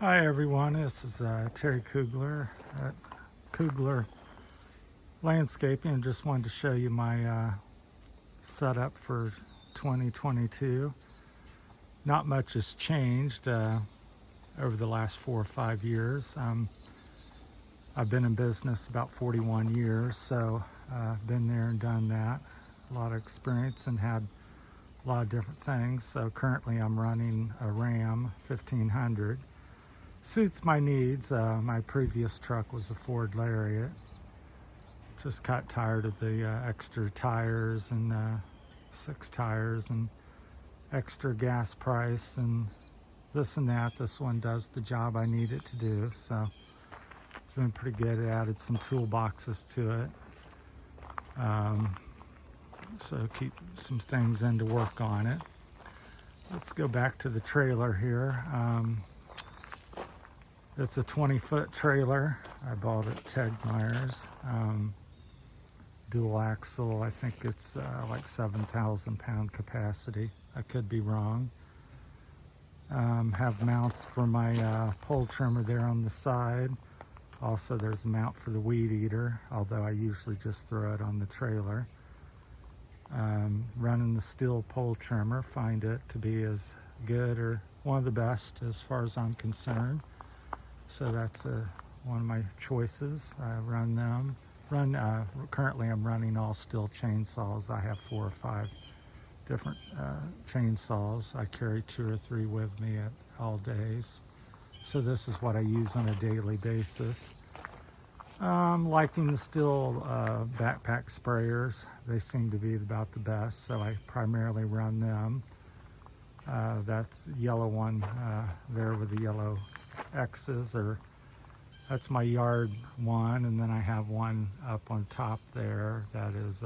Hi everyone, this is Terry Koogler at Koogler Landscaping, and just wanted to show you my setup for 2022. Not much has changed over the last 4 or 5 years. I've been in business about 41 years, so been there and done that. A lot of experience and had a lot of different things. So currently I'm running a Ram 1500. Suits my needs. My previous truck was a Ford Lariat. Just got tired of the extra tires and 6 tires and extra gas price and this and that. This one does the job I need it to do, so it's been pretty good. It added some toolboxes to it, so keep some things in to work on it. Let's go back to the trailer here. It's a 20-foot trailer. I bought it at Tegmeyer's. Dual axle. I think it's like 7,000 pound capacity. I could be wrong. Have mounts for my pole trimmer there on the side. Also, there's a mount for the weed eater, although I usually just throw it on the trailer. Running the steel pole trimmer. Find it to be as good or one of the best as far as I'm concerned. So that's one of my choices. I run them. Currently I'm running all steel chainsaws. I have 4 or 5 different chainsaws. I carry 2 or 3 with me at all days. So this is what I use on a daily basis. Liking the steel backpack sprayers. They seem to be about the best, so I primarily run them. That's the yellow one there with the yellow X's, or that's my yard one, and then I have one up on top there that is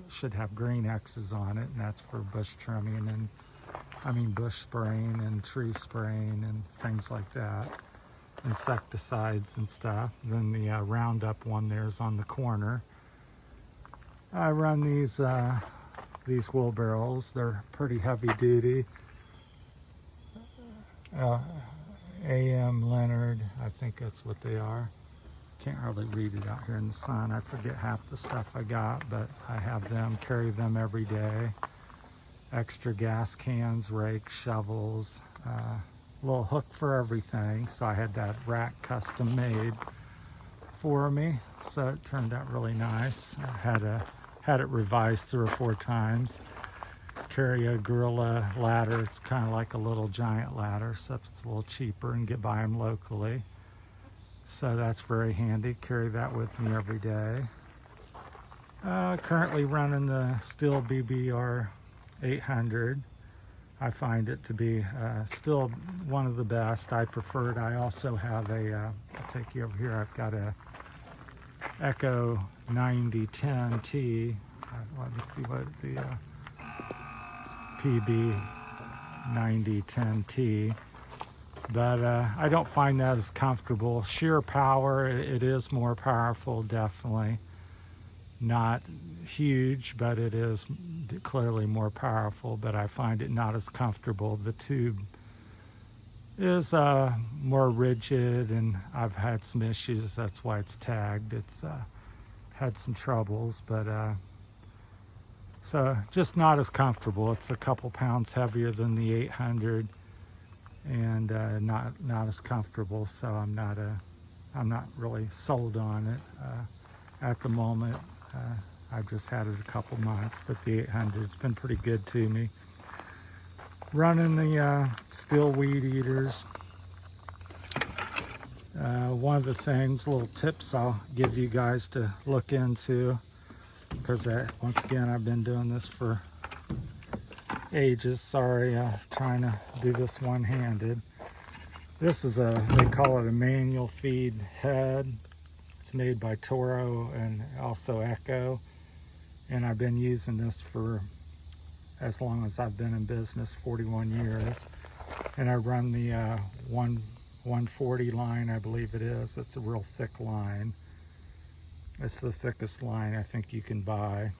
should have green X's on it, and that's for bush trimming and bush spraying and tree spraying and things like that, insecticides and stuff. Then the Roundup one there is on the corner. I run these wheelbarrows. They're pretty heavy duty. A.M. Leonard, I think that's what they are. Can't hardly read it out here in the sun. I forget half the stuff I got, but I have them, carry them every day. Extra gas cans, rakes, shovels, little hook for everything. So I had that rack custom made for me, so it turned out really nice. I had it revised 3 or 4 times. Carry a gorilla ladder. It's kind of like a little giant ladder, except it's a little cheaper and get by them locally. So that's very handy. Carry that with me every day. Currently running the Stihl BBR 800. I find it to be still one of the best. I prefer it. I also have I'll take you over here. I've got a Echo 9010T. Let me see what the PB 9010T, but I don't find that as comfortable. Sheer power, it is more powerful, definitely. Not huge, but it is clearly more powerful, but I find it not as comfortable. The tube is more rigid, and I've had some issues. That's why it's tagged. It's had some troubles, but so just not as comfortable. It's a couple pounds heavier than the 800, and not as comfortable. So I'm not really sold on it at the moment. I've just had it a couple months, but the 800's been pretty good to me. Running the Stihl weed eaters. One of the things, little tips I'll give you guys to look into, because once again I've been doing this for ages. Sorry, trying to do this one-handed. This is they call it a manual feed head. It's made by Toro and also Echo, and I've been using this for as long as I've been in business, 41 years. And I run the 140 line, I believe it is. It's a real thick line. It's the thickest line I think you can buy,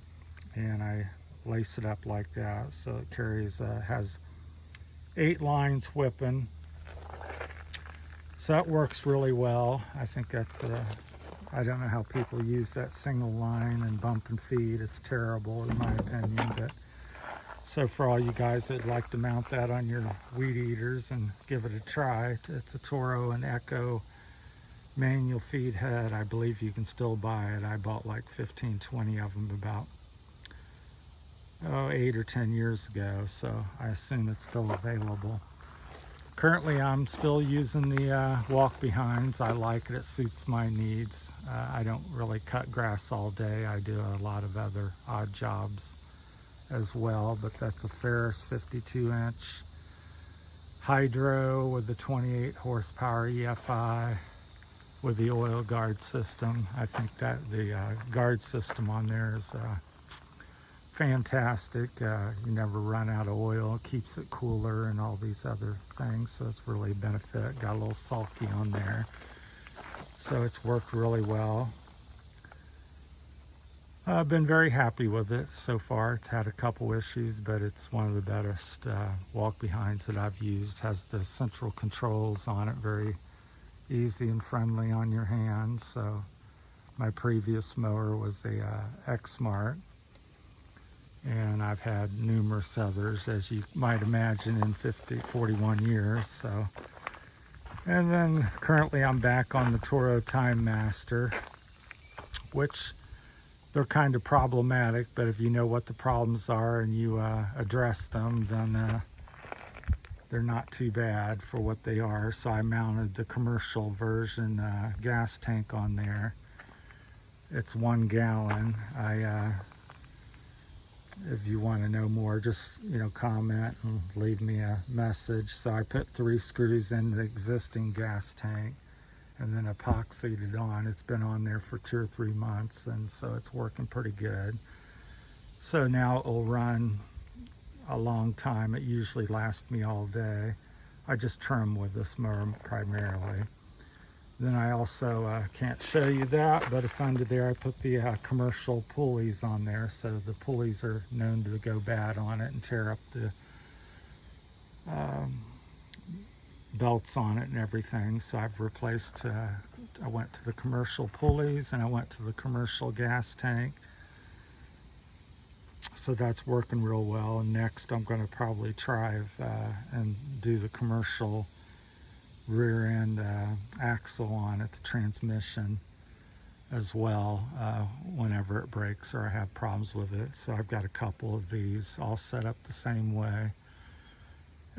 and I lace it up like that, so it carries has 8 lines whipping. So that works really well. I think that's, I don't know how people use that single line and bump and feed. It's terrible in my opinion, but so for all you guys that'd like to mount that on your weed eaters and give it a try, it's a Toro and Echo manual feed head. I believe you can still buy it. I bought like 15, 20 of them about 8 or 10 years ago, so I assume it's still available. Currently I'm still using the walk behinds. I like it. It suits my needs. I don't really cut grass all day. I do a lot of other odd jobs as well, but that's a Ferris 52-inch hydro with the 28 horsepower EFI with the oil guard system. I think that the guard system on there is fantastic. You never run out of oil. It keeps it cooler and all these other things, so it's really a benefit. Got a little sulky on there, so it's worked really well. I've been very happy with it so far. It's had a couple issues, but it's one of the best walk behinds that I've used. Has the central controls on it, very easy and friendly on your hands. So my previous mower was a X-Smart, and I've had numerous others, as you might imagine, in 41 years. So, and then currently I'm back on the Toro Time Master, which they're kind of problematic, but if you know what the problems are and you address them, then they're not too bad for what they are. So I mounted the commercial version gas tank on there. It's 1 gallon. If you want to know more, just comment and leave me a message. So I put 3 screws in the existing gas tank and then epoxied it on. It's been on there for 2 or 3 months, and so it's working pretty good. So now it will run a long time. It usually lasts me all day. I just trim with this mower primarily. Then I also can't show you that, but it's under there. I put the commercial pulleys on there, so the pulleys are known to go bad on it and tear up the belts on it and everything. So I've replaced, I went to the commercial pulleys and I went to the commercial gas tank. So that's working real well. And next I'm going to probably try and do the commercial rear end axle on it, the transmission as well, whenever it breaks or I have problems with it. So I've got a couple of these all set up the same way.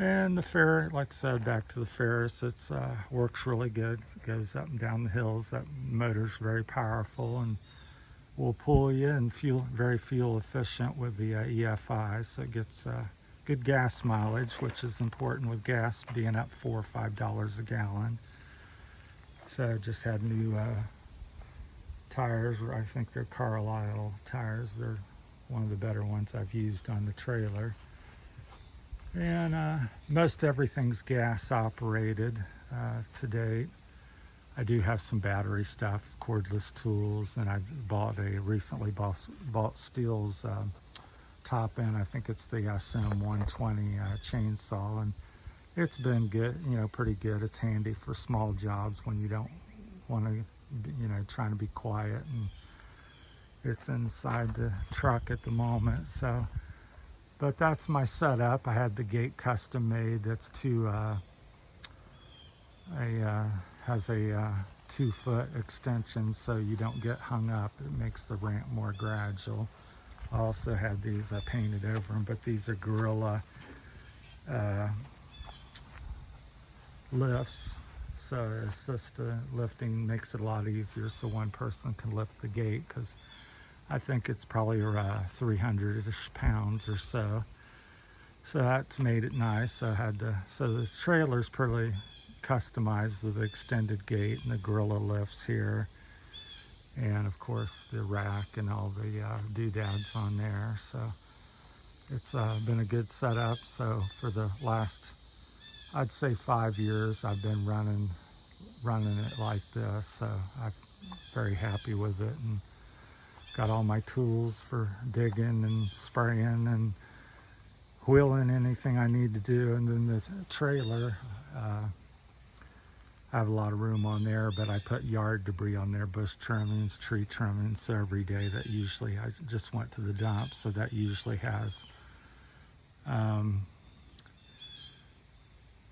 And the Ferris, like I said, back to the Ferris, it's works really good. It goes up and down the hills. That motor's very powerful and will pull you, and very fuel efficient with the EFI. So it gets good gas mileage, which is important with gas being up $4 or $5 a gallon. So I just had new tires. I think they're Carlisle tires. They're one of the better ones I've used on the trailer. And most everything's gas operated to date. I do have some battery stuff, cordless tools, and I recently bought Stihl's top end. I think it's the Sim 120 chainsaw, and it's been good, pretty good. It's handy for small jobs when you don't want to, trying to be quiet, and it's inside the truck at the moment. So, but that's my setup. I had the gate custom made. That's has a 2-foot extension, so you don't get hung up. It makes the ramp more gradual. I also had these painted over them, but these are Gorilla lifts. So assist lifting makes it a lot easier, so one person can lift the gate, because I think it's probably 300-ish pounds or so. So that's made it nice. So the trailer's pretty customized with the extended gate and the Gorilla lifts here, and of course the rack and all the doodads on there. So it's been a good setup. So for the last, I'd say 5 years, I've been running it like this. So I'm very happy with it, and got all my tools for digging and spraying and wheeling anything I need to do. And then the trailer, I have a lot of room on there, but I put yard debris on there, bush trimmings, tree trimmings. So every day that usually I just went to the dump. So that usually has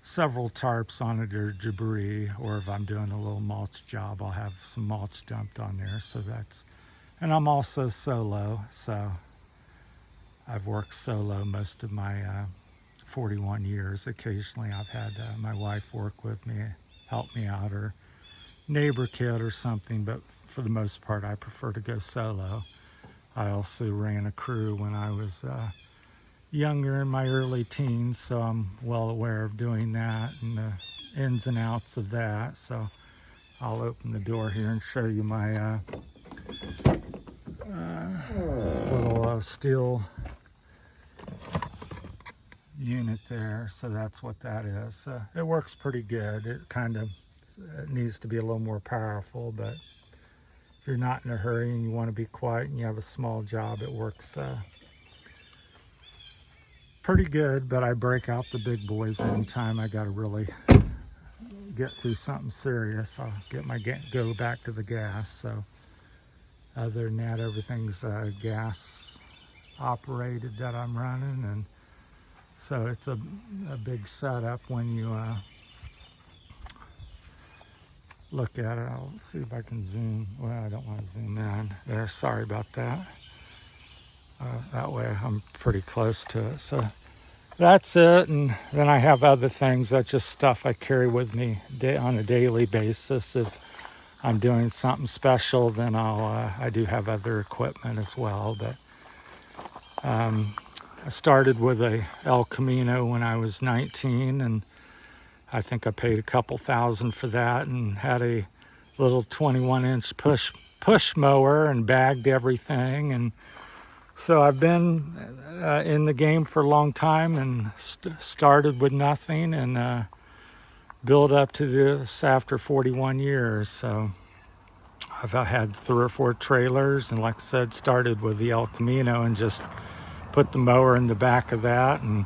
several tarps on it or debris, or if I'm doing a little mulch job, I'll have some mulch dumped on there. So and I'm also solo. So I've worked solo most of my 41 years. Occasionally I've had my wife work with me, help me out, or neighbor kid or something, but for the most part I prefer to go solo. I also ran a crew when I was younger, in my early teens, so I'm well aware of doing that and the ins and outs of that. So I'll open the door here and show you my little steel unit there. So that's what that is. It works pretty good. It needs to be a little more powerful, but if you're not in a hurry and you want to be quiet and you have a small job, it works pretty good. But I break out the big boys anytime I got to really get through something serious. I'll go back to the gas. So other than that, everything's gas operated that I'm running, and so it's a big setup when you look at it. I'll see if I can zoom. Well, I don't want to zoom in there. Sorry about that. That way I'm pretty close to it. So that's it. And then I have other things. That's just stuff I carry with me on a daily basis. If I'm doing something special, then I do have other equipment as well. But I started with a El Camino when I was 19, and I think I paid a couple $1,000 for that, and had a little 21-inch push mower and bagged everything. And so I've been in the game for a long time, and started with nothing and built up to this after 41 years. So I've had 3 or 4 trailers, and like I said, started with the El Camino and just put the mower in the back of that and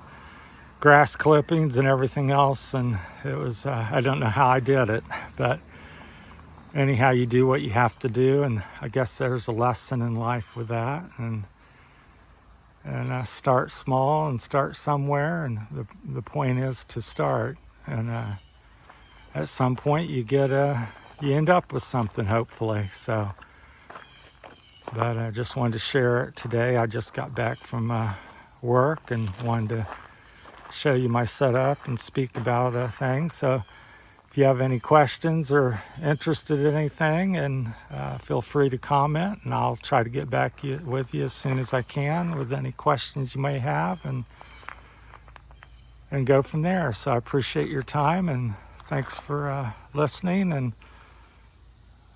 grass clippings and everything else. And it was, I don't know how I did it, but anyhow, you do what you have to do. And I guess there's a lesson in life with that. And start small and start somewhere. And the point is to start. And at some point you end up with something, hopefully. So, but I just wanted to share it today. I just got back from work and wanted to show you my setup and speak about things. So if you have any questions or interested in anything, and feel free to comment, and I'll try to get back with you as soon as I can with any questions you may have, and go from there. So I appreciate your time, and thanks for listening, and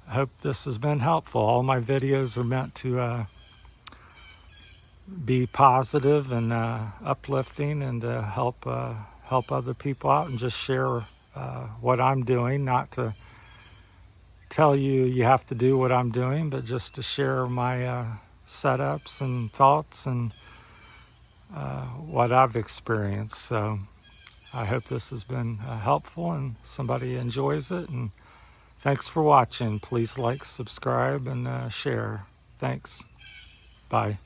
I hope this has been helpful. All my videos are meant to be positive and uplifting, and to help other people out, and just share what I'm doing. Not to tell you have to do what I'm doing, but just to share my setups and thoughts and what I've experienced. So I hope this has been helpful and somebody enjoys it. And thanks for watching. Please like, subscribe, and share. Thanks. Bye.